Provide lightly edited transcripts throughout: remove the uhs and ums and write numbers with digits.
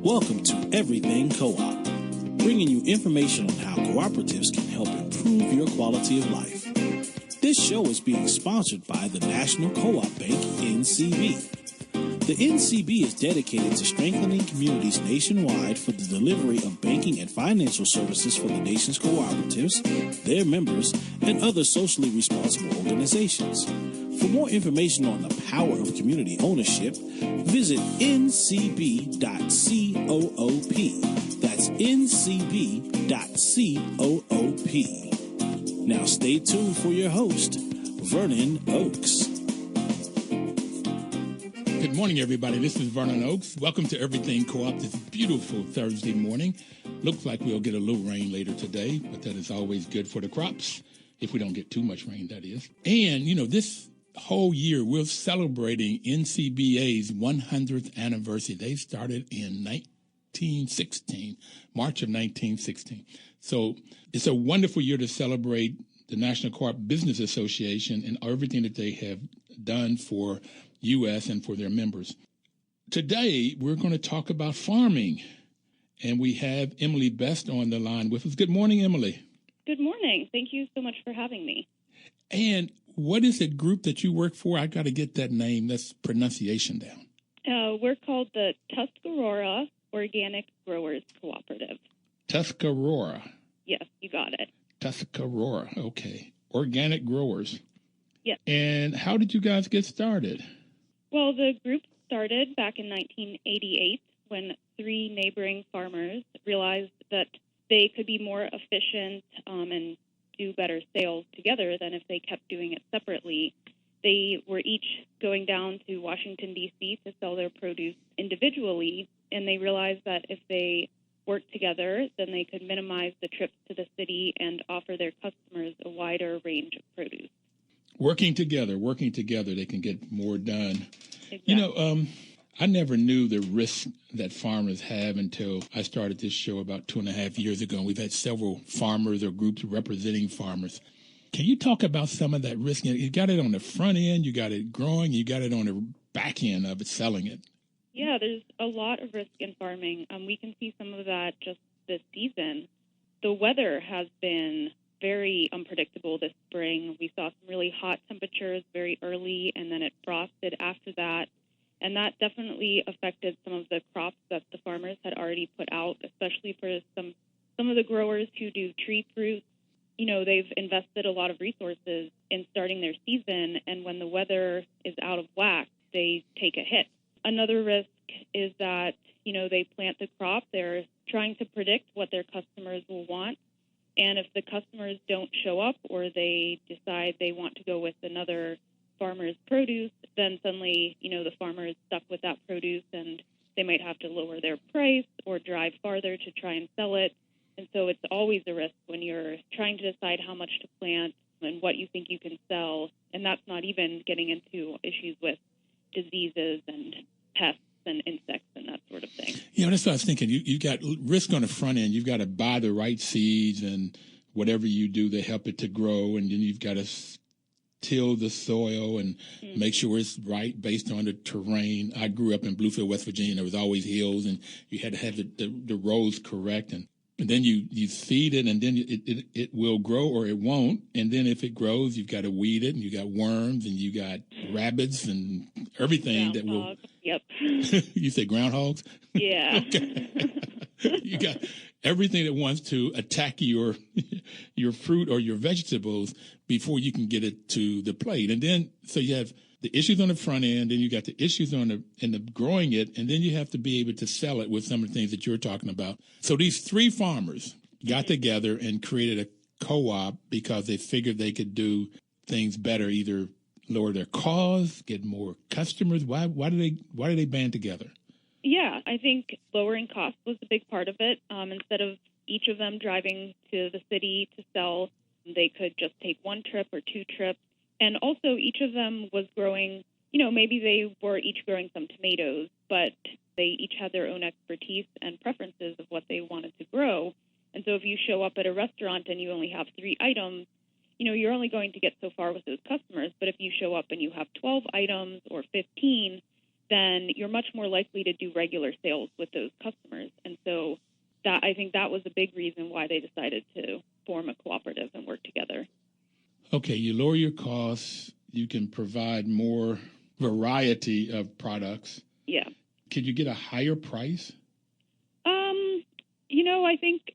Welcome to Everything Co-op, bringing you information on how cooperatives can help improve your quality of life. This show is being sponsored by the National Co-op Bank, NCB. The NCB is dedicated to strengthening communities nationwide for the delivery of banking and financial services for the nation's cooperatives, their members, and other socially responsible organizations. For more information on the power of community ownership, visit ncb.coop. That's ncb.coop. Now stay tuned for your host, Vernon Oakes. Good morning, everybody. This is Vernon Oakes. Welcome to Everything Co-op this beautiful Thursday morning. Looks like we'll get a little rain later today, but that is always good for the crops, if we don't get too much rain, that is. And, this whole year, we're celebrating NCBA's 100th anniversary. They started in 1916, March of 1916. So it's a wonderful year to celebrate the National Co-op Business Association and everything that they have done for U.S. and for their members. Today, we're going to talk about farming, and we have Emily Best on the line with us. Good morning, Emily. Good morning. Thank you so much for having me. And what is the group that you work for? I got to get that name, that's pronunciation down. We're called the Tuscarora Organic Growers Cooperative. Tuscarora. Yes, you got it. Tuscarora, okay. Organic growers. Yes. And how did you guys get started? Well, the group started back in 1988 when 3 neighboring farmers realized that they could be more efficient and do better sales together than if they kept doing it separately. They were each going down to Washington, D.C. to sell their produce individually, and they realized that if they worked together, then they could minimize the trips to the city and offer their customers a wider range of produce. Working together, they can get more done. Exactly. I never knew the risk that farmers have until I started this show about 2.5 years ago. We've had several farmers or groups representing farmers. Can you talk about some of that risk? You got it on the front end, you got it growing, you got it on the back end of it, selling it. Yeah, there's a lot of risk in farming. We can see some of that just this season. The weather has been very unpredictable this spring. We saw some really hot temperatures very early, and then it frosted after that. And that definitely affected some of the crops that the farmers had already put out, especially for some of the growers who do tree fruits. They've invested a lot of resources in starting their season, and when the weather is out of whack, they take a hit. Another risk is that, they plant the crop. They're trying to predict what their customers will want. And if the customers don't show up or they decide they want to go with another farmer's produce, then suddenly, the farmer is stuck with that produce and they might have to lower their price or drive farther to try and sell it. And so it's always a risk when you're trying to decide how much to plant and what you think you can sell. And that's not even getting into issues with diseases and pests and insects and that sort of thing. That's what I was thinking. You got risk on the front end. You've got to buy the right seeds and whatever you do to help it to grow. And then you've got to till the soil and make sure it's right based on the terrain. I grew up in Bluefield, West Virginia. There was always hills, and you had to have the rows correct. And then you seed it, and then it will grow or it won't. And then if it grows, you've got to weed it, and you got worms, and you got rabbits and everything that will. Yep. You say groundhogs? Yeah. Okay. You got everything that wants to attack your fruit or your vegetables before you can get it to the plate. And then, so you have the issues on the front end, then you got the issues in the growing it, and then you have to be able to sell it with some of the things that you're talking about. So these 3 farmers got together and created a co-op because they figured they could do things better, either lower their costs, get more customers. Why do they band together? Yeah, I think lowering costs was a big part of it. Instead of each of them driving to the city to sell, they could just take 1 trip or 2 trips. And also each of them was growing, maybe they were each growing some tomatoes, but they each had their own expertise and preferences of what they wanted to grow. And so if you show up at a restaurant and you only have 3 items, you're only going to get so far with those customers. But if you show up and you have 12 items or 15, then you're much more likely to do regular sales with those customers. And so I think that was a big reason why they decided to form a cooperative and work together. Okay, you lower your costs, you can provide more variety of products. Yeah. Could you get a higher price?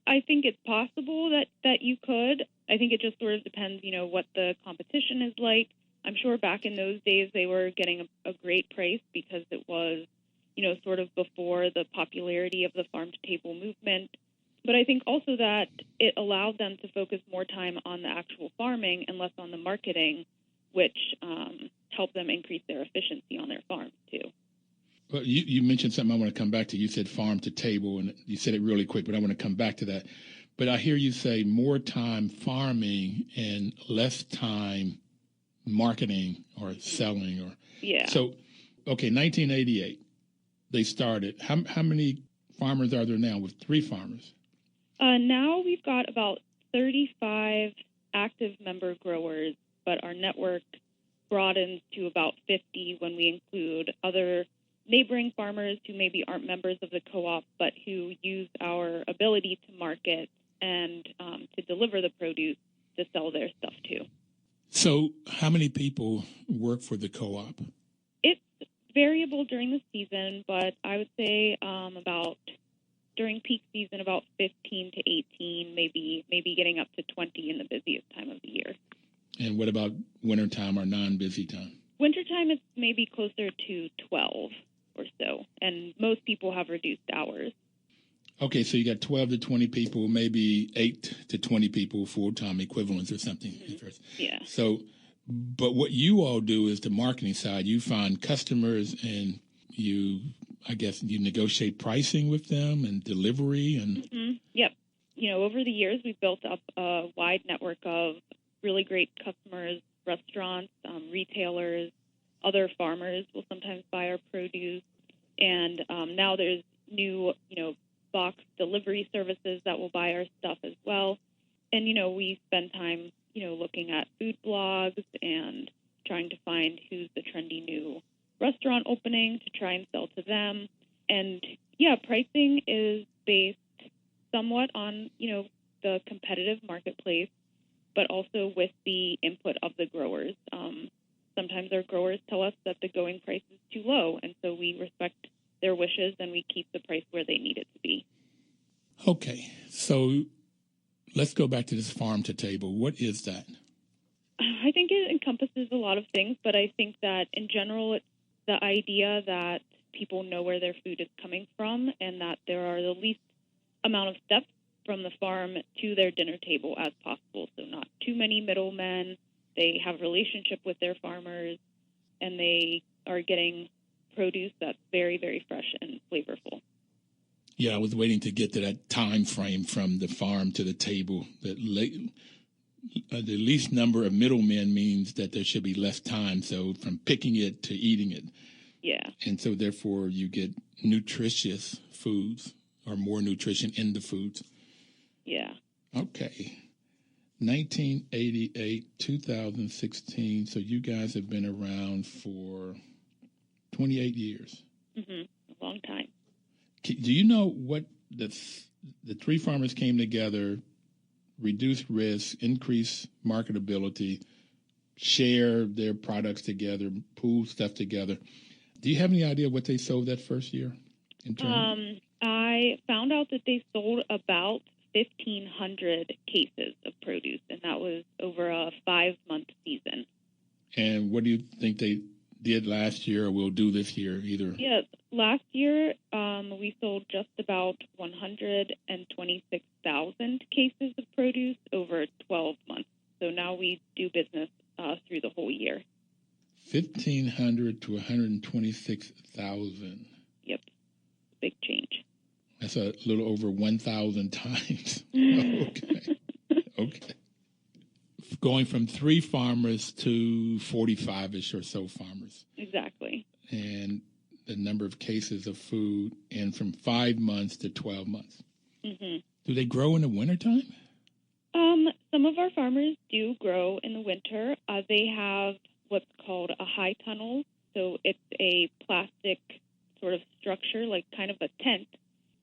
I think it's possible that you could. I think it just sort of depends, what the competition is like. I'm sure back in those days they were getting a great price because it was, sort of before the popularity of the farm-to-table movement. But I think also that it allowed them to focus more time on the actual farming and less on the marketing, which helped them increase their efficiency on their farms, too. Well, you mentioned something I want to come back to. You said farm to table, and you said it really quick, but I want to come back to that. But I hear you say more time farming and less time marketing or selling. Yeah. So, okay, 1988, they started. How many farmers are there now with 3 farmers? Now we've got about 35 active member growers, but our network broadens to about 50 when we include other neighboring farmers who maybe aren't members of the co-op, but who use our ability to market and to deliver the produce to sell their stuff too. So how many people work for the co-op? It's variable during the season, but I would say during peak season, about 15 to 18, maybe getting up to 20 in the busiest time of the year. And what about wintertime or non-busy time? Wintertime, it's maybe closer to 12 or so, and most people have reduced hours. Okay, so you got 12 to 20 people, maybe 8 to 20 people, full-time equivalents or something. Mm-hmm. Yeah. So, but what you all do is the marketing side. You find customers and you negotiate pricing with them and delivery and... Mm-hmm. Yep. Over the years, we've built up a wide network of really great customers, restaurants, retailers, other farmers will sometimes buy our produce. And now there's new, box delivery services that will buy our stuff as well. And, we spend time, looking at food blogs and trying to find who's the trendy new restaurant opening to try and sell to them. And, pricing is based somewhat on, the competitive marketplace, but also with the input of the growers. Sometimes our growers tell us that the going price is too low, and so we respect their wishes and we keep the price where they need it to be. Okay, so let's go back to this farm to table. What is that? I think it encompasses a lot of things, but I think that in general, it's the idea that people know where their food is coming from and that there are the least amount of steps from the farm to their dinner table as possible. So not too many middlemen. They have a relationship with their farmers, and they are getting produce that's very, very fresh and flavorful. Yeah, I was waiting to get to that time frame from the farm to the table. The least number of middlemen means that there should be less time, so from picking it to eating it. Yeah. And so therefore you get nutritious foods or more nutrition in the foods. Yeah. Okay. 1988, 2016. So you guys have been around for 28 years. Mm-hmm. A long time. Do you know what the 3 farmers came together, reduce risk, increase marketability, share their products together, pool stuff together? Do you have any idea what they sold that first year? I found out that they sold about 1,500 cases of produce, and that was over a 5-month season. And what do you think they did last year or will do this year either? Yeah, last year we sold just about 126,000 cases of produce over 12 months. So now we do business through the whole year. 1,500 to 126,000. Yep, big change. That's a little over 1,000 times. Okay. Okay. Going from 3 farmers to 45-ish or so farmers. Exactly. And the number of cases of food, and from 5 months to 12 months. Mm-hmm. Do they grow in the wintertime? Some of our farmers do grow in the winter. They have what's called a high tunnel. So it's a plastic sort of structure, like kind of a tent.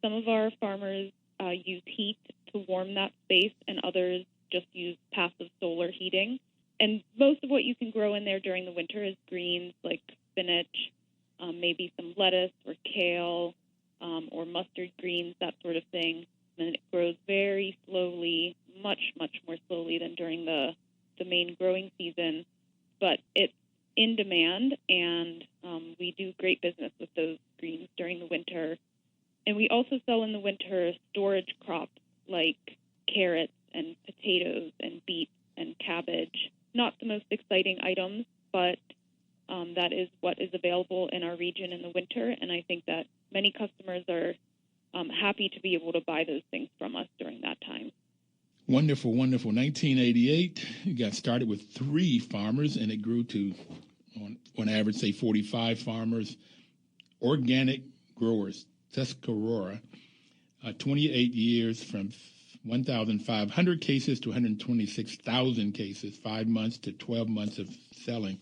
Some of our farmers use heat to warm that space, and others just use passive solar heating. And most of what you can grow in there during the winter is greens like spinach, maybe some lettuce or kale, or mustard greens, that sort of thing. And it grows very slowly, much more slowly than during the main growing season. But it's in demand, and we do great business with those greens during the winter. And we also sell in the winter storage crops like carrots and potatoes and beets and cabbage. Not the most exciting items, but that is what is available in our region in the winter. And I think that many customers are happy to be able to buy those things from us during that time. Wonderful, wonderful. 1988, you got started with 3 farmers, and it grew to, on average, say 45 farmers, organic growers, Tuscarora, 28 years from 1,500 cases to 126,000 cases, 5 months to 12 months of selling.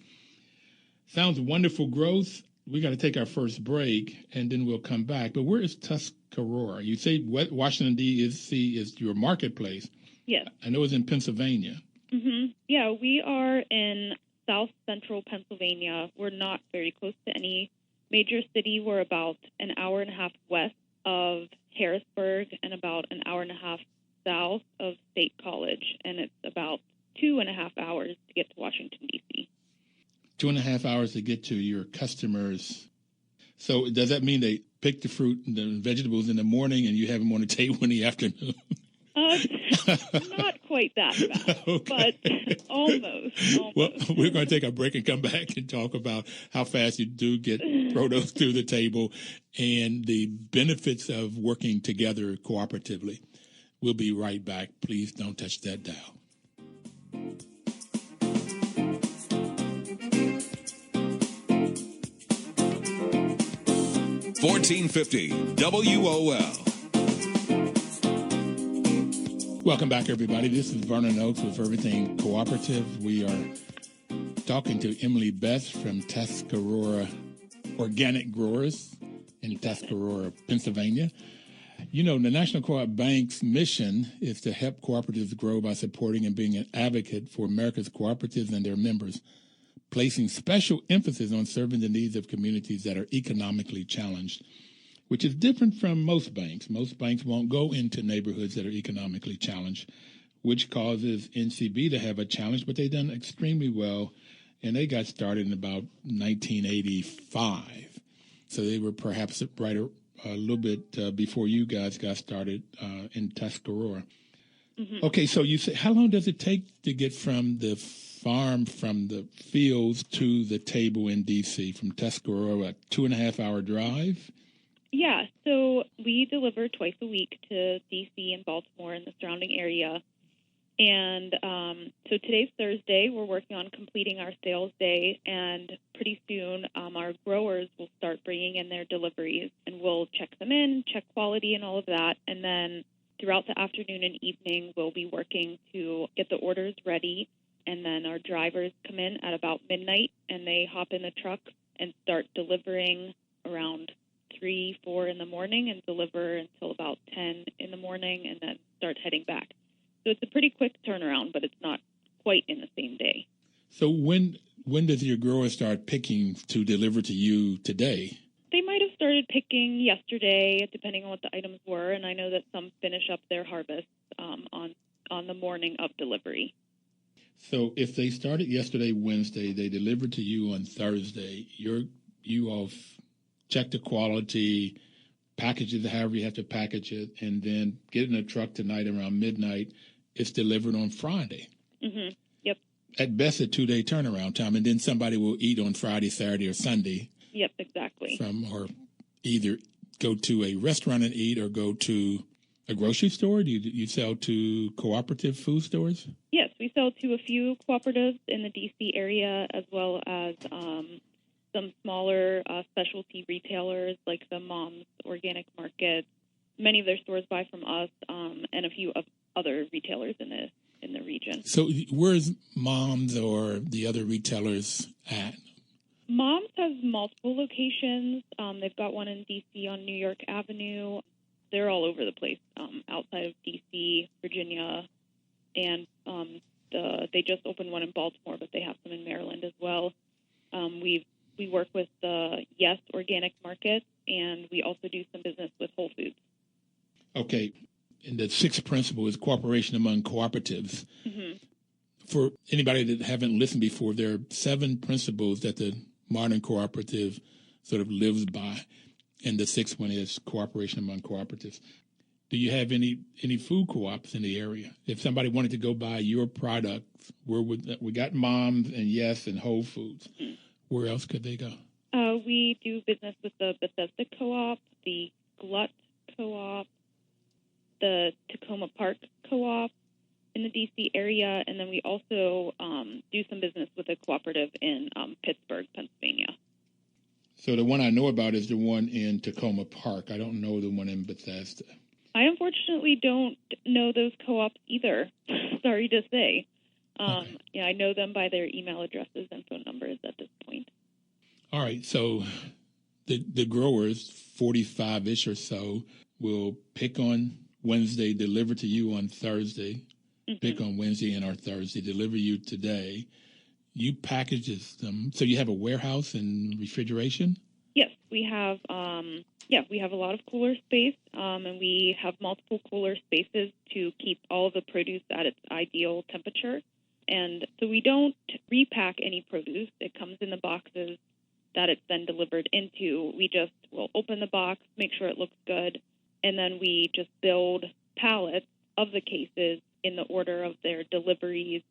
Sounds wonderful growth. We got to take our first break, and then we'll come back. But where is Tuscarora? You say Washington, D.C. is your marketplace. Yes. I know it's in Pennsylvania. Mm-hmm. Yeah, we are in south central Pennsylvania. We're not very close to any major city. We're about an hour and a half west of Harrisburg and about an hour and a half south of State College. And it's about 2.5 hours to get to Washington, D.C. 2.5 hours to get to your customers. So does that mean they pick the fruit and the vegetables in the morning and you have them on the table in the afternoon? Not quite that fast, okay. But almost. Well, we're going to take a break and come back and talk about how fast you do get produce to the table and the benefits of working together cooperatively. We'll be right back. Please don't touch that dial. $14.50 WOL. Welcome back, everybody. This is Vernon Oakes with Everything Cooperative. We are talking to Emily Beth from Tuscarora Organic Growers in Tuscarora, Pennsylvania. You know, the National Co-op Bank's mission is to help cooperatives grow by supporting and being an advocate for America's cooperatives and their members, placing special emphasis on serving the needs of communities that are economically challenged, which is different from most banks. Most banks won't go into neighborhoods that are economically challenged, which causes NCB to have a challenge, but they've done extremely well, and they got started in about 1985. So they were perhaps right a little bit before you guys got started in Tuscarora. Mm-hmm. Okay, so you say, how long does it take to get from the farm, from the fields to the table in D.C., from Tuscarora, a 2.5-hour drive? Yeah, so we deliver twice a week to D.C. and Baltimore and the surrounding area. And so today's Thursday. We're working on completing our sales day, and pretty soon our growers will start bringing in their deliveries, and we'll check them in, check quality and all of that. And then throughout the afternoon and evening, we'll be working to get the orders ready. And then our drivers come in at about midnight, and they hop in the truck and start delivering around 3, 4 in the morning and deliver until about 10 in the morning, and then start heading back. So it's a pretty quick turnaround, but it's not quite in the same day. So when does your grower start picking to deliver to you today? They might have started picking yesterday, depending on what the items were, and I know that some finish up their harvest on the morning of delivery. So if they started yesterday, Wednesday, they delivered to you on Thursday, you all check the quality, package it however you have to package it, and then get in a truck tonight around midnight. It's delivered on Friday. Mm-hmm. Yep. At best, a 2-day turnaround time, and then somebody will eat on Friday, Saturday, or Sunday. Yep, exactly. Or either go to a restaurant and eat or go to a grocery store. Do you sell to cooperative food stores? Yes, we sell to a few cooperatives in the D.C. area, as well as some smaller specialty retailers like the Mom's Organic Market. Many of their stores buy from us, and a few of other retailers in the region. So where's Mom's or the other retailers at? Mom's has multiple locations. They've got one in D.C. on New York Avenue. They're all over the place, outside of D.C., Virginia, and they just opened one in Baltimore, but they have some in Maryland as well. We work with the Yes Organic Market, and we also do some business with Whole Foods. Okay. And the sixth principle is cooperation among cooperatives. Mm-hmm. For anybody that haven't listened before, there are 7 principles that the modern cooperative sort of lives by, and the sixth one is cooperation among cooperatives. Do you have any food co-ops in the area? If somebody wanted to go buy your products, we got Moms and Yes and Whole Foods. Mm-hmm. Where else could they go? We do business with the Bethesda Co-op, the Glut Co-op, the Tacoma Park Co-op in the D.C. area, and then we also do some business with a cooperative in Pittsburgh, Pennsylvania. So the one I know about is the one in Tacoma Park. I don't know the one in Bethesda. I unfortunately don't know those co-ops either. Sorry to say. Okay. Yeah, I know them by their email addresses and phone numbers at this point. All right, so the growers, 45-ish or so, will pick on Wednesday, deliver to you on Thursday, mm-hmm. pick on Wednesday and or Thursday, deliver you today. You package them. So you have a warehouse and refrigeration? Yes, we have. We have a lot of cooler space, and we have multiple cooler spaces to keep all of the produce at its ideal temperature. And so we don't repack any produce. It comes in the boxes that it's then delivered into. We just will open the box, make sure it looks good, and then we just build pallets of the cases in the order of their deliveries,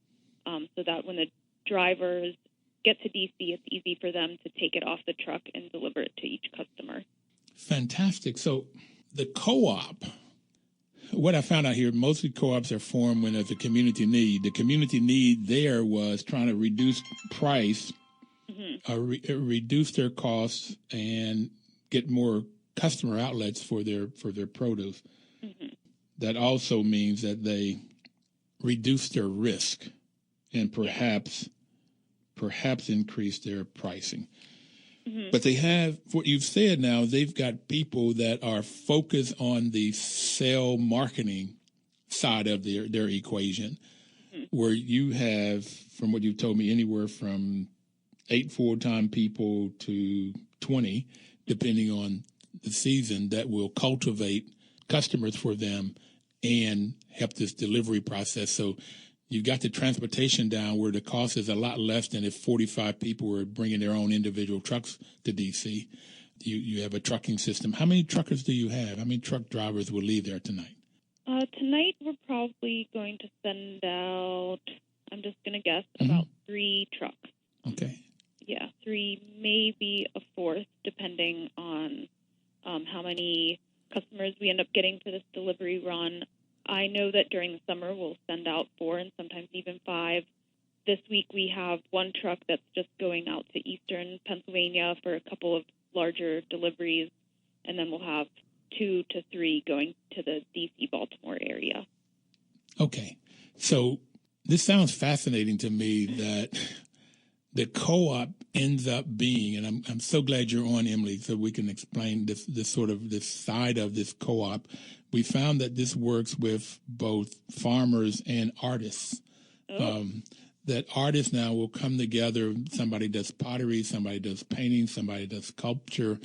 so that when the drivers get to DC, it's easy for them to take it off the truck and deliver it to each customer. Fantastic. So the co-op, what I found out here, mostly co-ops are formed when there's a community need. The community need there was trying to reduce price, mm-hmm. Reduce their costs, and get more customer outlets for their produce. Mm-hmm. That also means that they reduce their risk and perhaps increase their pricing. Mm-hmm. But they have, what you've said now, they've got people that are focused on the sale marketing side of their equation, mm-hmm. where you have, from what you've told me, anywhere from 8 full-time people to 20, depending on the season, that will cultivate customers for them and help this delivery process. So you've got the transportation down where the cost is a lot less than if 45 people were bringing their own individual trucks to D.C. You have a trucking system. How many truckers do you have? How many truck drivers will leave there tonight? Tonight we're probably going to send out, I'm just going to guess, mm-hmm. about 3 trucks. Okay. Yeah, 3, maybe a 4th, depending on how many customers we end up getting for this delivery run. I know that during the summer we'll send out 4 and sometimes even 5. This week we have 1 truck that's just going out to eastern Pennsylvania for a couple of larger deliveries, and then we'll have 2 to 3 going to the D.C.-Baltimore area. Okay. So this sounds fascinating to me that the co-op ends up being, and I'm so glad you're on, Emily, so we can explain this side of this co-op. We found that this works with both farmers and artists. Oh. That artists now will come together. Somebody does pottery, somebody does painting, somebody does sculpture,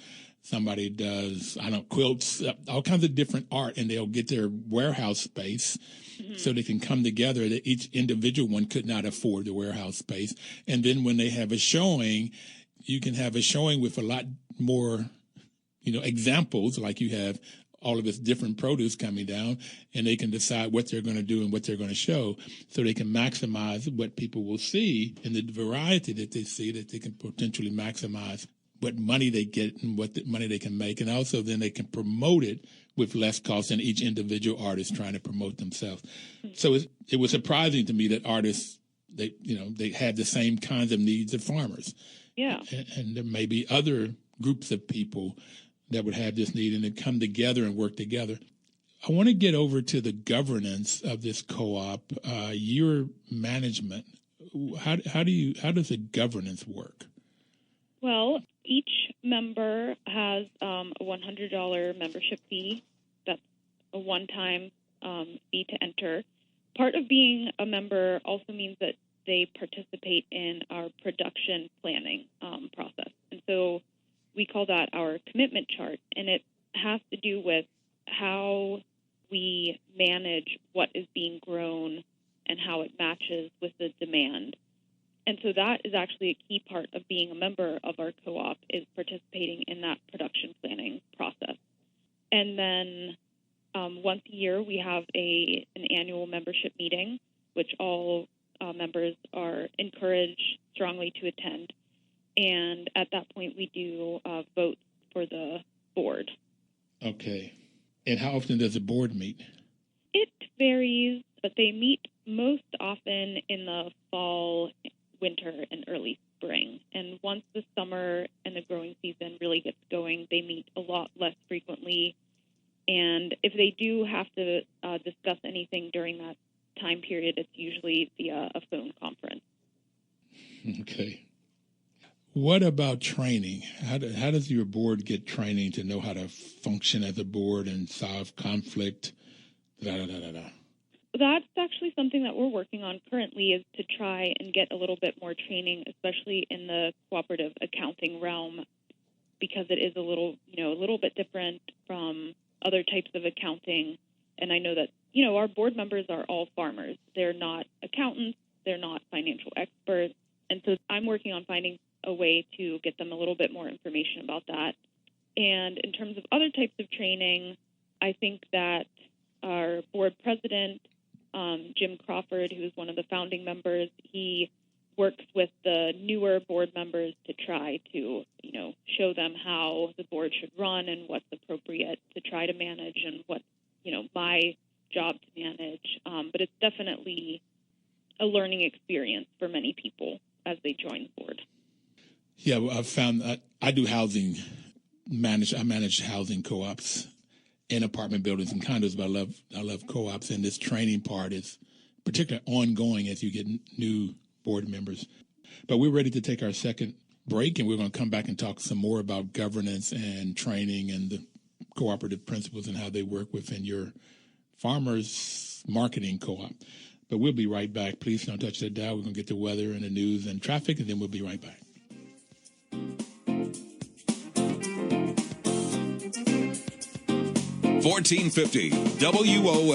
somebody does, quilts, all kinds of different art, and they'll get their warehouse space mm-hmm. so they can come together. That each individual one could not afford the warehouse space. And then when they have a showing, you can have a showing with a lot more, examples, like you have all of this different produce coming down, and they can decide what they're going to do and what they're going to show, so they can maximize what people will see and the variety that they see, that they can potentially maximize what money they get and what money they can make. And also then they can promote it with less cost than each individual artist trying to promote themselves. So it was surprising to me that artists, they had the same kinds of needs of farmers. Yeah. And there may be other groups of people that would have this need and then come together and work together. I want to get over to the governance of this co-op, your management. How does the governance work? Well, each member has a $100 membership fee. That's a one-time fee to enter. Part of being a member also means that they participate in our production planning process. And so we call that our commitment chart, and it has to do with how we manage what is being grown and how it matches with the demand. And so that is actually a key part of being a member of our co-op, is participating in that production planning process. And then once a year, we have an annual membership meeting, which all members are encouraged strongly to attend. And at that point, we do vote for the board. Okay. And how often does the board meet? It varies, but they meet most often in the fall, winter, and early spring. And once the summer and the growing season really gets going, they meet a lot less frequently. And if they do have to discuss anything during that time period, it's usually via a phone conference. Okay. What about training? How does your board get training to know how to function as a board and solve conflict? That's actually something that we're working on currently, is to try and get a little bit more training, especially in the cooperative accounting realm, because it is a little bit different from other types of accounting. And I know that, our board members are all farmers. They're not accountants. They're not financial experts. And so I'm working on finding a way to get them a little bit more information about that. And in terms of other types of training, I think that our board president, Jim Crawford, who is one of the founding members, he works with the newer board members to try to, show them how the board should run and what's appropriate to try to manage and what, my job to manage. But it's definitely a learning experience for many people as they join the board. Yeah, well, I've found I do I manage housing co-ops in apartment buildings and condos, but I love co-ops, and this training part is particularly ongoing as you get new board members. But we're ready to take our second break, and we're going to come back and talk some more about governance and training and the cooperative principles and how they work within your farmers marketing co-op. But we'll be right back. Please don't touch that dial. We're going to get the weather and the news and traffic, and then we'll be right back. $14.50 WOL.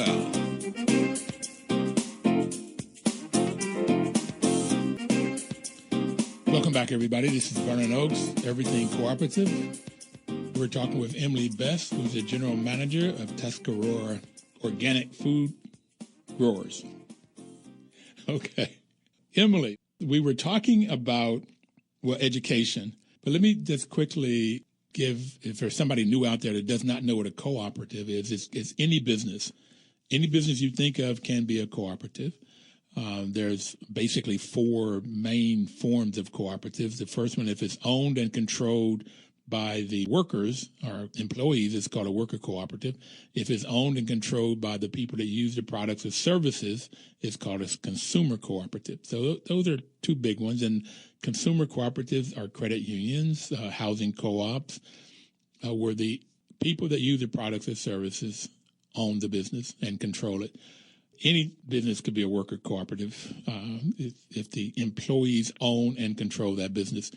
Welcome back, everybody. This is Vernon Oaks, Everything Cooperative. We're talking with Emily Best, who's the general manager of Tuscarora Organic Food Growers. Okay. Emily, we were talking about, education, but let me just quickly give, if there's somebody new out there that does not know what a cooperative is, it's any business. Any business you think of can be a cooperative. There's basically four main forms of cooperatives. The first one, if it's owned and controlled by the workers or employees, it's called a worker cooperative. If it's owned and controlled by the people that use the products or services, it's called a consumer cooperative. So those are two big ones. And consumer cooperatives are credit unions, housing co-ops, where the people that use the products or services own the business and control it. Any business could be a worker cooperative if the employees own and control that business.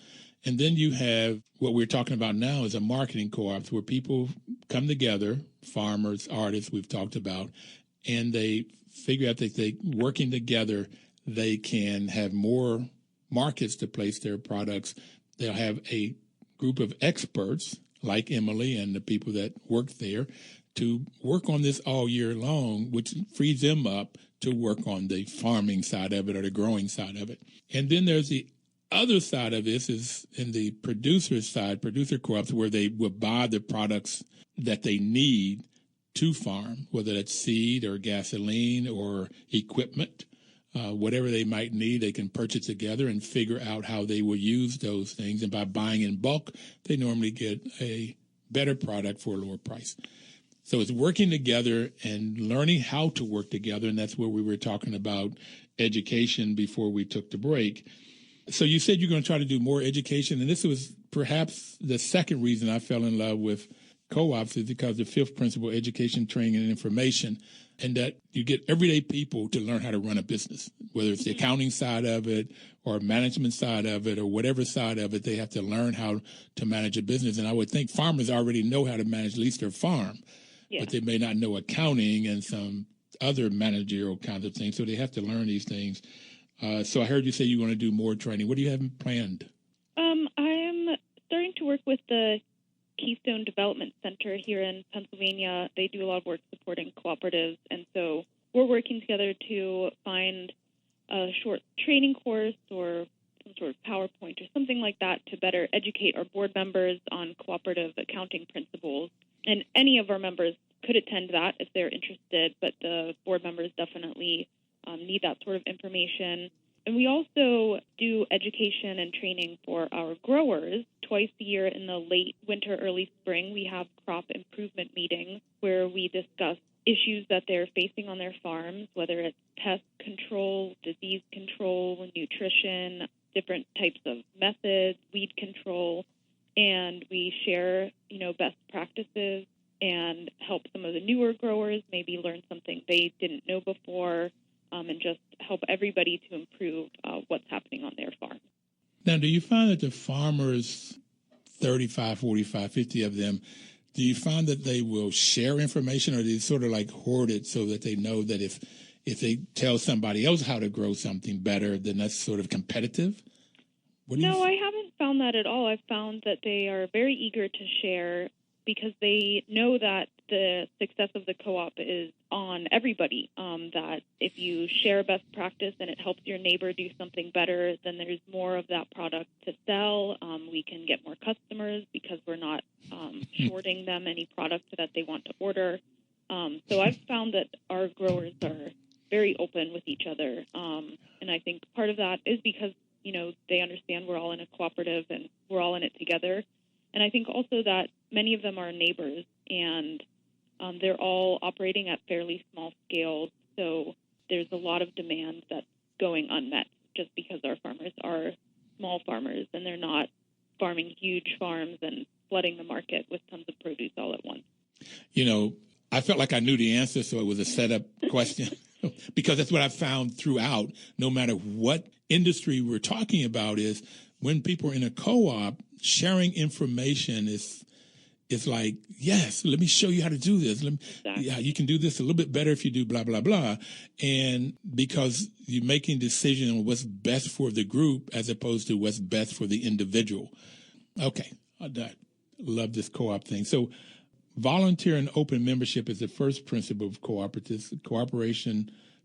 And then you have what we're talking about now is a marketing co-op, where people come together, farmers, artists we've talked about, and they figure out that they working together, they can have more markets to place their products. They'll have a group of experts like Emily and the people that work there to work on this all year long, which frees them up to work on the farming side of it or the growing side of it. And then there's the other side of this is in the producer side, producer co-ops, where they will buy the products that they need to farm, whether that's seed or gasoline or equipment, whatever they might need, they can purchase together and figure out how they will use those things. And by buying in bulk, they normally get a better product for a lower price. So it's working together and learning how to work together, and that's where we were talking about education before we took the break. So you said you're going to try to do more education, and this was perhaps the second reason I fell in love with co-ops is because the fifth principle, education, training, and information, and that you get everyday people to learn how to run a business, whether it's the accounting side of it or management side of it or whatever side of it, they have to learn how to manage a business. And I would think farmers already know how to manage at least their farm, but they may not know accounting and some other managerial kinds of things. So they have to learn these things. So I heard you say you want to do more training. What do you have planned? I'm starting to work with the Keystone Development Center here in Pennsylvania. They do a lot of work supporting cooperatives, and so we're working together to find a short training course or some sort of PowerPoint or something like that to better educate our board members on cooperative accounting principles. And any of our members could attend that if they're interested, but the board members definitely need that sort of information. And we also do education and training for our growers. Twice a year in the late winter, early spring, we have crop improvement meetings where we discuss issues that they're facing on their farms, whether it's pest control, disease control, nutrition, different types of methods, weed control, and we share, best practices and help some of the newer growers maybe learn something they didn't know before, and just help everybody to improve what's happening on their farm. Now, do you find that the farmers, 35, 45, 50 of them, do you find that they will share information, or do they sort of like hoard it so that they know that if they tell somebody else how to grow something better, then that's sort of competitive? No, I haven't found that at all. I've found that they are very eager to share because they know that the success of the co-op is on everybody, that if you share best practice and it helps your neighbor do something better, then there's more of that product to sell. We can get more customers because we're not shorting them any product that they want to order. So I've found that our growers are very open with each other, and I think part of that is because, they understand we're all in a cooperative and we're all in it together. And I think also that many of them are neighbors, and they're all operating at fairly small scale, so there's a lot of demand that's going unmet just because our farmers are small farmers and they're not farming huge farms and flooding the market with tons of produce all at once. I felt like I knew the answer, so it was a setup question because that's what I found throughout, no matter what industry we're talking about, is when people are in a co-op, sharing information is like, yes, let me show you how to do this. Exactly. Yeah, you can do this a little bit better if you do blah, blah, blah. And because you're making a decision on what's best for the group as opposed to what's best for the individual. Okay, I love this co-op thing. So volunteer and open membership is the first principle of cooperatives.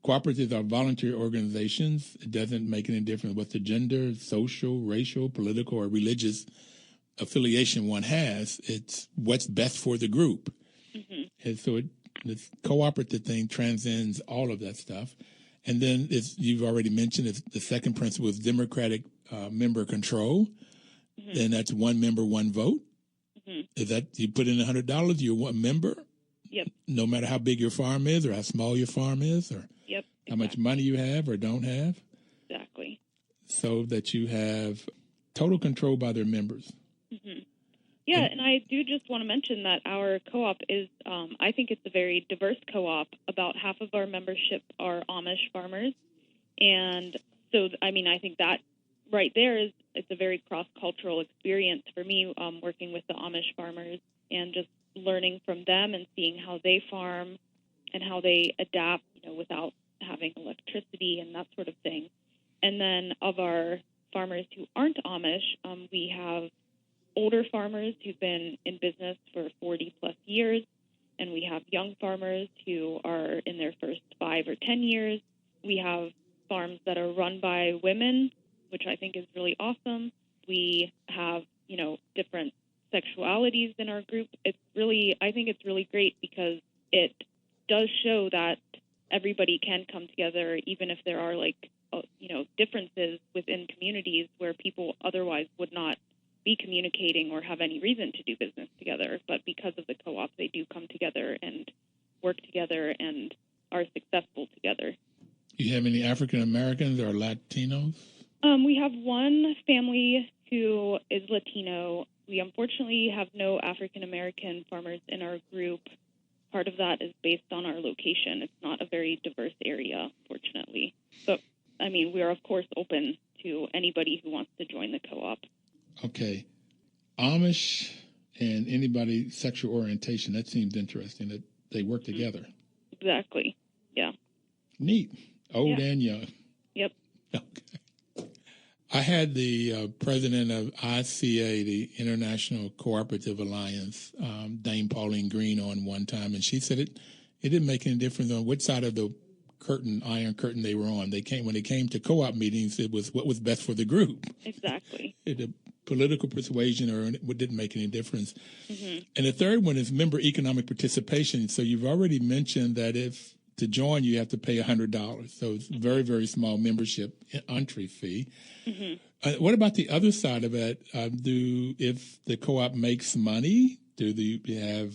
Cooperatives are volunteer organizations. It doesn't make any difference what the gender, social, racial, political, or religious affiliation one has. It's what's best for the group. Mm-hmm. And so this cooperative thing transcends all of that stuff. And then, you've already mentioned, the second principle is democratic member control. Mm-hmm. And that's one member, one vote. Mm-hmm. Is that you put in $100, you're one member? Yep. No matter how big your farm is or how small your farm is or yep, how much money you have or don't have. Exactly. So that you have total control by their members. Mm-hmm. Yeah, and I do just want to mention that our co-op is, I think it's a very diverse co-op. About half of our membership are Amish farmers. And so, I think that right there it's a very cross-cultural experience for me, working with the Amish farmers and just learning from them and seeing how they farm and how they adapt, without having electricity and that sort of thing. And then of our farmers who aren't Amish, we have older farmers who've been in business for 40-plus years, and we have young farmers who are in their first 5 or 10 years. We have farms that are run by women, which I think is really awesome. We have, different sexualities in our group. I think it's really great because it does show that everybody can come together, even if there are differences within communities where people otherwise would not be communicating or have any reason to do business together. But because of the co-op, they do come together and work together and are successful together. Do you have any African Americans or Latinos? We have one family who is Latino. We unfortunately have no African-American farmers in our group. Part of that is based on our location. It's not a very diverse area, fortunately. But, I mean, we are, of course, open to anybody who wants to join the co-op. Okay. Amish and anybody sexual orientation, that seems interesting that they work together. Exactly. Yeah. Neat. Old and young. Yep. Okay. I had the president of ICA, the International Cooperative Alliance, Dame Pauline Green, on one time, and she said it didn't make any difference on which side of the iron curtain they were on. When they came to co-op meetings, it was what was best for the group. Exactly. The political persuasion or it didn't make any difference. Mm-hmm. And the third one is member economic participation. So you've already mentioned that if to join, you have to pay $100. So it's very, very small membership entry fee. Mm-hmm. What about the other side of it? If the co-op makes money, do they have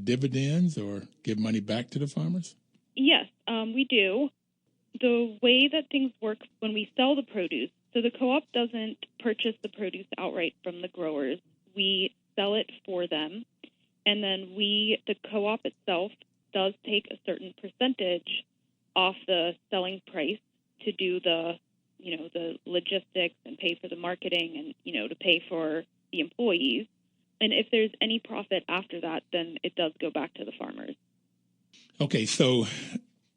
dividends or give money back to the farmers? Yes, we do. The way that things work when we sell the produce, so the co-op doesn't purchase the produce outright from the growers. We sell it for them, and then the co-op itself does take a certain percentage off the selling price to do the logistics and pay for the marketing and, to pay for the employees. And if there's any profit after that, then it does go back to the farmers. Okay, so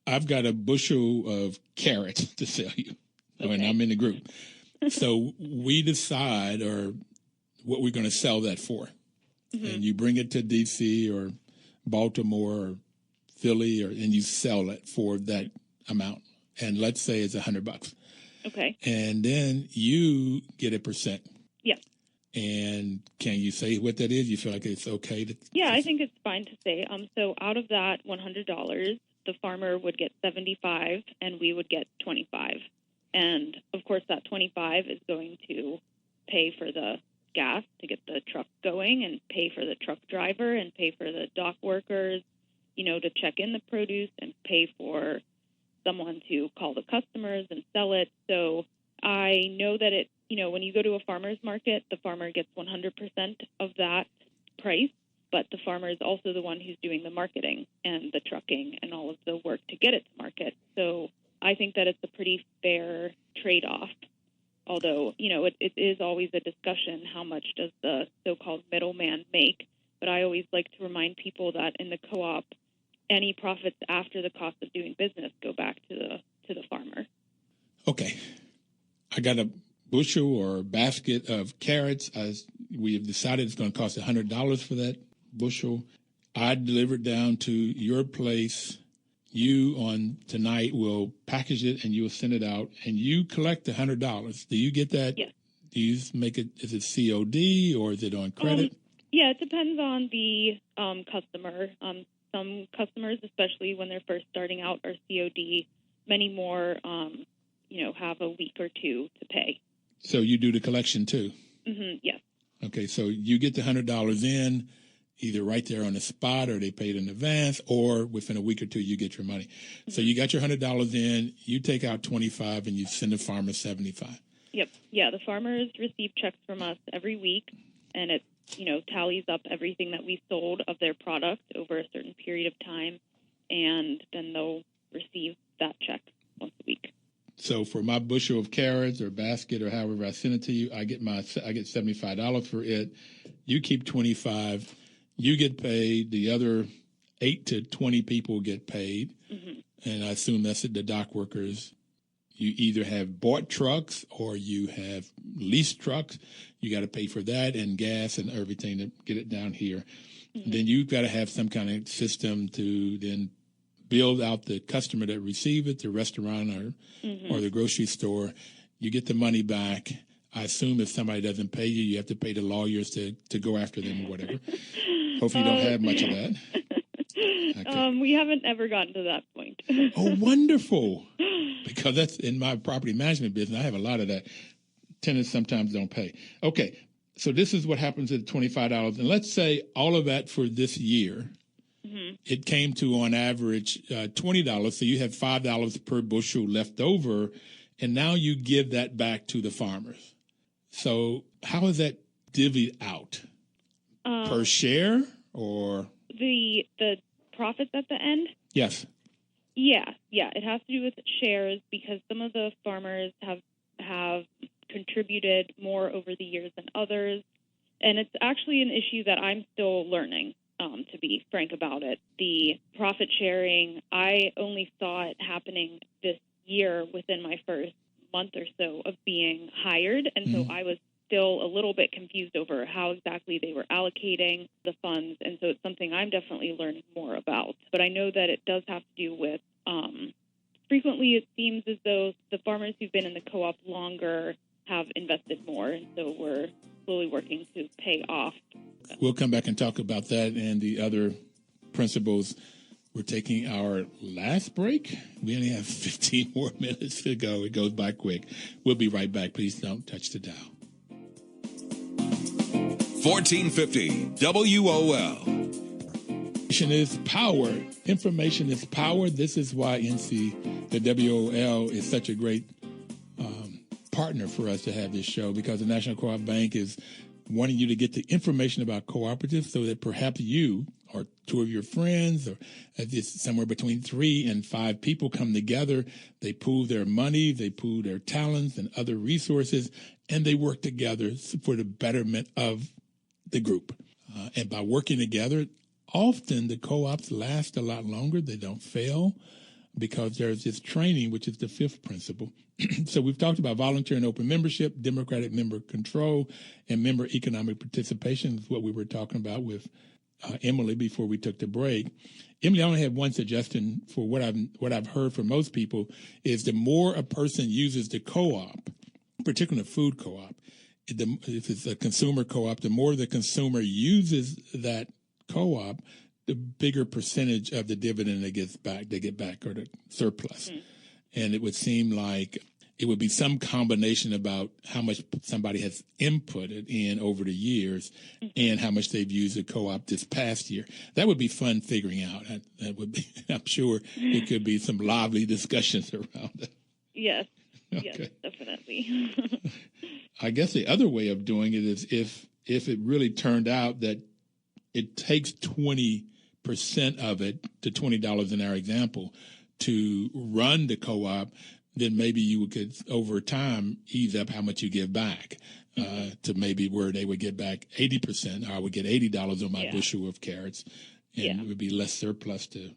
I've got a bushel of carrots to sell you, and I'm in the group. So we decide what we're going to sell that for. Mm-hmm. And you bring it to D.C. or Baltimore or Philly, and you sell it for that amount. And let's say it's $100. Okay. And then you get a percent. Yeah. And can you say what that is? You feel like it's okay to? Yeah, I think it's fine to say. So out of that $100, the farmer would get $75, and we would get $25. And of course, that $25 is going to pay for the gas to get the truck going, and pay for the truck driver, and pay for the dock workers, to check in the produce, and pay for someone to call the customers and sell it. So I know that when you go to a farmer's market, the farmer gets 100% of that price, but the farmer is also the one who's doing the marketing and the trucking and all of the work to get it to market. So I think that it's a pretty fair trade-off, although, it is always a discussion, how much does the so-called middleman make? But I always like to remind people that in the co-op, any profits after the cost of doing business go back to the farmer. Okay. I got a bushel or basket of carrots. We have decided it's going to cost $100 for that bushel. I deliver it down to your place. You on tonight will package it and you will send it out, and you collect the $100. Do you get that? Yes. Do you make it? Is it COD or is it on credit? Yeah, it depends on the customer. Some customers, especially when they're first starting out, are COD. Many more, have a week or two to pay. So you do the collection too? Mm-hmm, yes. Okay, so you get the $100 in, either right there on the spot, or they paid in advance, or within a week or two you get your money. Mm-hmm. So you got your $100 in, you take out $25, and you send the farmer $75. Yep. Yeah, the farmers receive checks from us every week, and it tallies up everything that we sold of their product over a certain period of time, and then they'll receive that check once a week. So for my bushel of carrots or basket or however I send it to you, I get $75 for it. You keep $25. You get paid. The other 8 to 20 people get paid. Mm-hmm. And I assume that's the dock workers. You either have bought trucks or you have leased trucks. You got to pay for that and gas and everything to get it down here. Mm-hmm. Then you've got to have some kind of system to then build out the customer that receive it, the restaurant or the grocery store. You get the money back. I assume if somebody doesn't pay you, you have to pay the lawyers to go after them or whatever. Hopefully you don't have much of that. Okay. We haven't ever gotten to that point. Oh, wonderful. Because that's in my property management business. I have a lot of that. Tenants sometimes don't pay. Okay, so this is what happens at $25. And let's say all of that for this year, it came to on average $20. So you have $5 per bushel left over. and now you give that back to the farmers. So how is that divvied out? Per share or? The profits at the end? Yes. Yeah. It has to do with shares because some of the farmers have contributed more over the years than others. And it's actually an issue that I'm still learning, to be frank about it. The profit sharing, I only saw it happening this year within my first month or so of being hired. And so I was still a little bit confused over how exactly they were allocating the funds. And so it's something I'm definitely learning more about. But I know that it does have to do with, frequently it seems as though the farmers who've been in the co-op longer have invested more. And so we're slowly working to pay off. We'll come back and talk about that and the other principles. We're taking our last break. We only have 15 more minutes to go. It goes by quick. We'll be right back. Please don't touch the dial. 1450 WOL. Information is power. Information is power. This is why the WOL is such a great partner for us to have this show, because the National Co-op Bank is wanting you to get the information about cooperatives so that perhaps you or two of your friends or somewhere between 3 and 5 people come together. They pool their money, they pool their talents and other resources, and they work together for the betterment of the group. And by working together, often the co-ops last a lot longer. They don't fail because there's this training, which is the 5th principle. So we've talked about volunteer and open membership, democratic member control, and member economic participation is what we were talking about with Emily before we took the break. Emily, I only have one suggestion for what I've heard from most people is the more a person uses the co-op, particularly a food co-op, if it's a consumer co-op, the more the consumer uses that co-op, the bigger percentage of the dividend they get back or the surplus. And it would seem like it would be some combination about how much somebody has inputted in over the years and how much they've used the co-op this past year. That would be fun figuring out. That would be, I'm sure it could be some lively discussions around it. Yes. Okay. Yes, definitely. I guess the other way of doing it is if it really turned out that it takes 20% of it, to $20 in our example, to run the co-op, then maybe you could, over time, ease up how much you give back to maybe where they would get back 80%, or I would get $80 on my bushel of carrots, and it would be less surplus to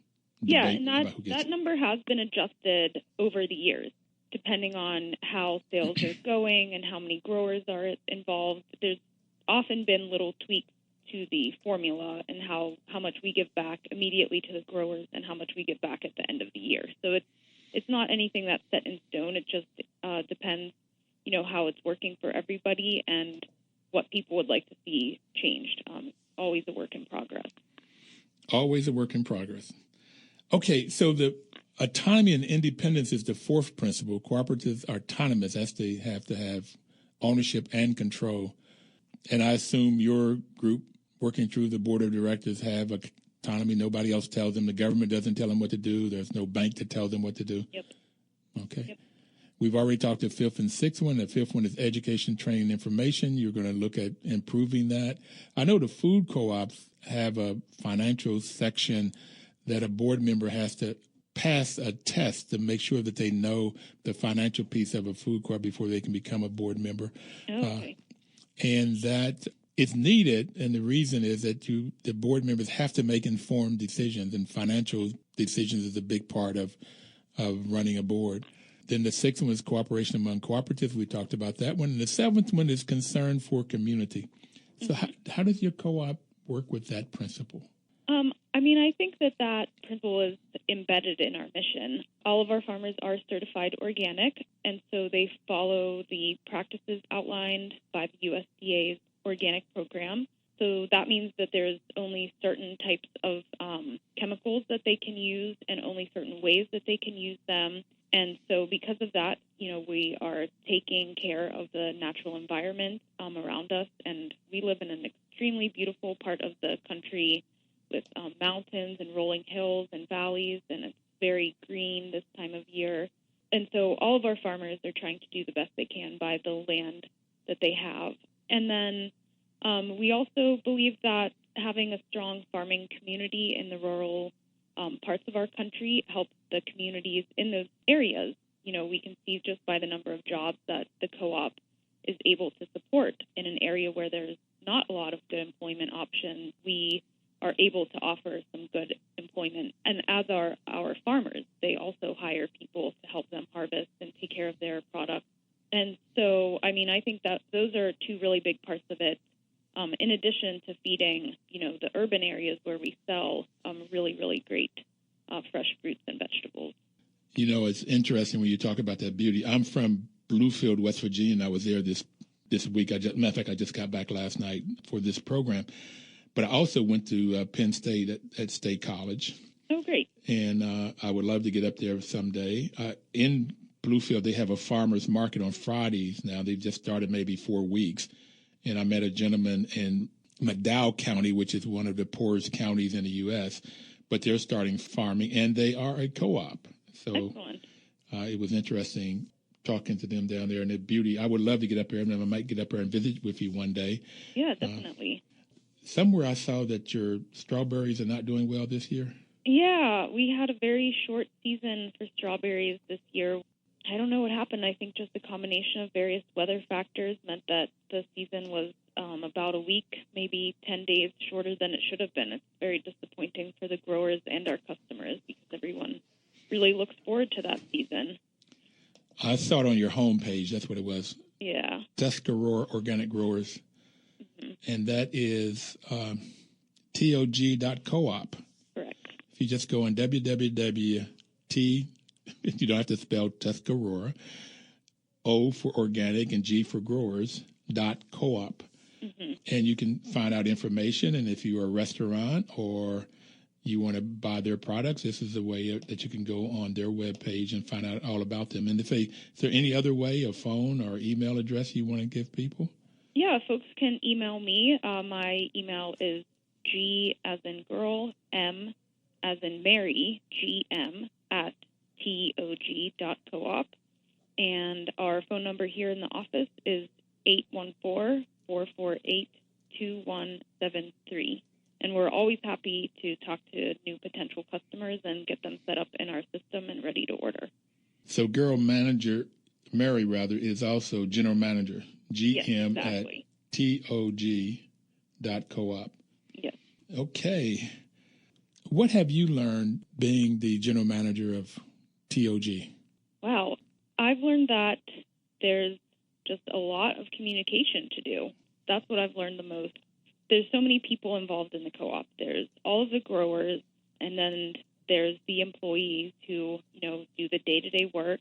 debate and about who gets that it. number has been adjusted over the years, depending on how sales are going and how many growers are involved. There's often been little tweaks to the formula and how much we give back immediately to the growers and how much we give back at the end of the year. So it's not anything that's set in stone. It just depends, how it's working for everybody and what people would like to see changed. Always a work in progress. Always a work in progress. Okay, so the autonomy and independence is the 4th principle. Cooperatives are autonomous. That's they have to have ownership and control. And I assume your group, working through the board of directors, have autonomy. Nobody else tells them. The government doesn't tell them what to do. There's no bank to tell them what to do. Yep. Okay. Yep. We've already talked the 5th and 6th one. The 5th one is education, training, and information. You're going to look at improving that. I know the food co-ops have a financial section that a board member has to pass a test to make sure that they know the financial piece of a food co-op before they can become a board member. Okay. And that it's needed, and the reason is that the board members have to make informed decisions, and financial decisions is a big part of running a board. Then the 6th one is cooperation among cooperatives. We talked about that one. And the 7th one is concern for community. So how does your co-op work with that principle? I think that principle is embedded in our mission. All of our farmers are certified organic, and so they follow the practices outlined by the USDA's organic program. So that means that there's only certain types of chemicals that they can use and only certain ways that they can use them. And so because of that, we are taking care of the natural environment around us. And we live in an extremely beautiful part of the country with mountains and rolling hills and valleys, and it's very green this time of year. And so all of our farmers are trying to do the best they can by the land that they have. And then we also believe that having a strong farming community in the rural parts of our country helps the communities in those areas. We can see just by the number of jobs that the co-op is able to support in an area where there's not a lot of good employment options. We are able to offer some good employment. And as are our farmers, they also hire people to help them harvest and take care of their products. And so, I think that those are two really big parts of it, in addition to feeding, the urban areas where we sell really, really great fresh fruits and vegetables. It's interesting when you talk about that beauty. I'm from Bluefield, West Virginia, and I was there this week. Matter of fact, I just got back last night for this program. But I also went to Penn State at State College. Oh, great. And I would love to get up there someday. In Bluefield, they have a farmer's market on Fridays now. They've just started maybe 4 weeks. And I met a gentleman in McDowell County, which is one of the poorest counties in the U.S., but they're starting farming, and they are a co-op. So it was interesting talking to them down there, and the beauty. I would love to get up there, and I might get up there and visit with you one day. Yeah, definitely. Somewhere I saw that your strawberries are not doing well this year. Yeah, we had a very short season for strawberries this year. I don't know what happened. I think just a combination of various weather factors meant that the season was about a week, maybe 10 days shorter than it should have been. It's very disappointing for the growers and our customers because everyone really looks forward to that season. I saw it on your homepage. That's what it was. Yeah. Tuscarora Organic Growers. And that is TOG.coop. Correct. If you just go on www.t, you don't have to spell Tuscarora, O for organic and G for growers, .coop. And you can find out information. And if you're a restaurant or you want to buy their products, this is a way that you can go on their webpage and find out all about them. And is there any other way, a phone or email address you want to give people? Yeah, folks can email me. My email is G as in girl, M as in Mary, GM at TOG.coop. And our phone number here in the office is 814-448-2173. And we're always happy to talk to new potential customers and get them set up in our system and ready to order. So Mary is also general manager, GM yes, exactly. at TOG.coop. Yes. Okay. What have you learned being the general manager of TOG? Wow. I've learned that there's just a lot of communication to do. That's what I've learned the most. There's so many people involved in the co-op. There's all of the growers, and then there's the employees who, do the day-to-day work,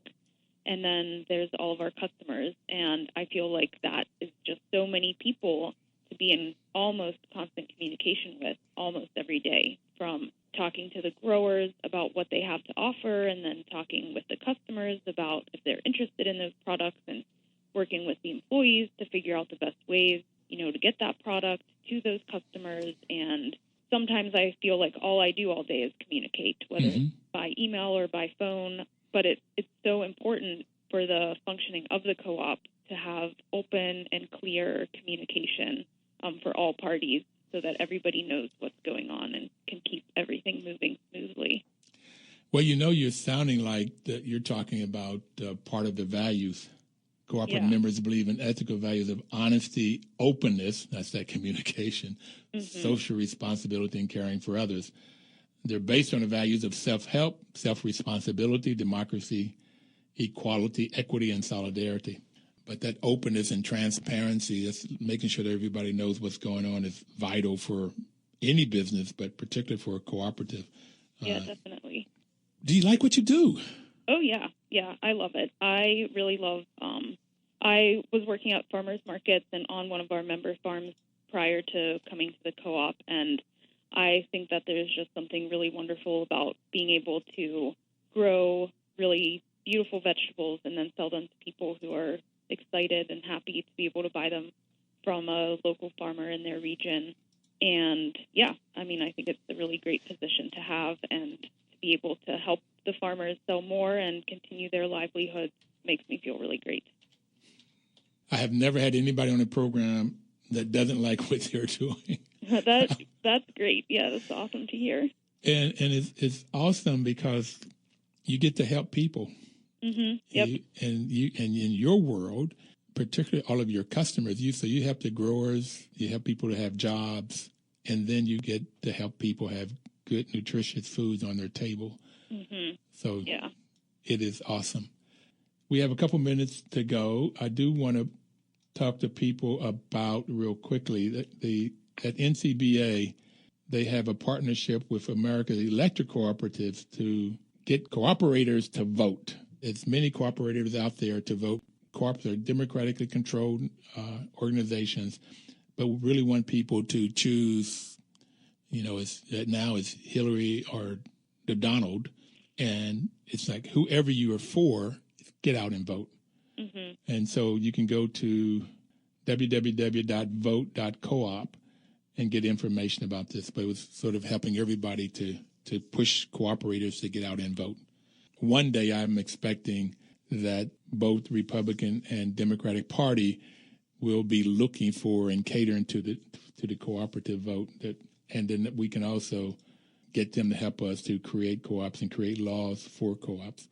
and then there's all of our customers. And I feel like that is just so many people to be in almost constant communication with almost every day, from talking to the growers about what they have to offer and then talking with the customers about if they're interested in those products and working with the employees to figure out the best ways, to get that product to those customers. And sometimes I feel like all I do all day is communicate, whether it's by email or by phone. But it's so important for the functioning of the co-op to have open and clear communication for all parties so that everybody knows what's going on and can keep everything moving smoothly. Well, you're sounding like that you're talking about part of the values. Cooperative members believe in ethical values of honesty, openness, that's that communication, social responsibility, and caring for others. They're based on the values of self-help, self-responsibility, democracy, equality, equity, and solidarity. But that openness and transparency, that's making sure that everybody knows what's going on, is vital for any business, but particularly for a cooperative. Yeah, definitely. Do you like what you do? Oh, yeah. Yeah, I love it. I really love I was working at farmers markets and on one of our member farms prior to coming to the co-op, and I think that there's just something really wonderful about being able to grow really beautiful vegetables and then sell them to people who are excited and happy to be able to buy them from a local farmer in their region. And, I think it's a really great position to have and to be able to help the farmers sell more and continue their livelihoods makes me feel really great. I have never had anybody on the program that doesn't like what they're doing. That's great. Yeah, that's awesome to hear. And it's awesome because you get to help people. Mm-hmm. Yep. And in your world, particularly all of your customers, so you help the growers, you help people to have jobs, and then you get to help people have good, nutritious foods on their table. Mm-hmm. So yeah, it is awesome. We have a couple minutes to go. I do want to talk to people about, real quickly, that at NCBA, they have a partnership with America's Electric Cooperatives to get cooperators to vote. There's many cooperators out there to vote. Cooperatives are democratically controlled organizations, but we really want people to choose, now it's Hillary or the Donald, and it's like whoever you are for, get out and vote. Mm-hmm. And so you can go to www.vote.coop and get information about this, but it was sort of helping everybody to push cooperators to get out and vote. One day I'm expecting that both Republican and Democratic Party will be looking for and catering to the cooperative vote, and then we can also get them to help us to create co-ops and create laws for co-ops.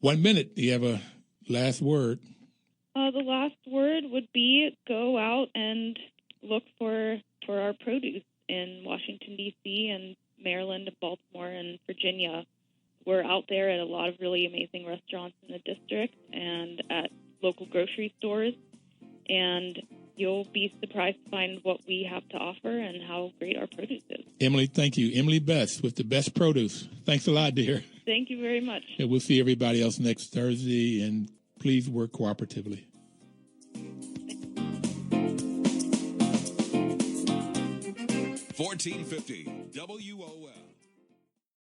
1 minute. Do you have a last word? The last word would be go out and look for our produce in Washington, D.C. and Maryland, Baltimore, and Virginia. We're out there at a lot of really amazing restaurants in the district and at local grocery stores, and you'll be surprised to find what we have to offer and how great our produce is. Emily, thank you. Emily Best with the best produce. Thanks a lot, dear. Thank you very much. And we'll see everybody else next Thursday, and please work cooperatively. $14.50 WOL.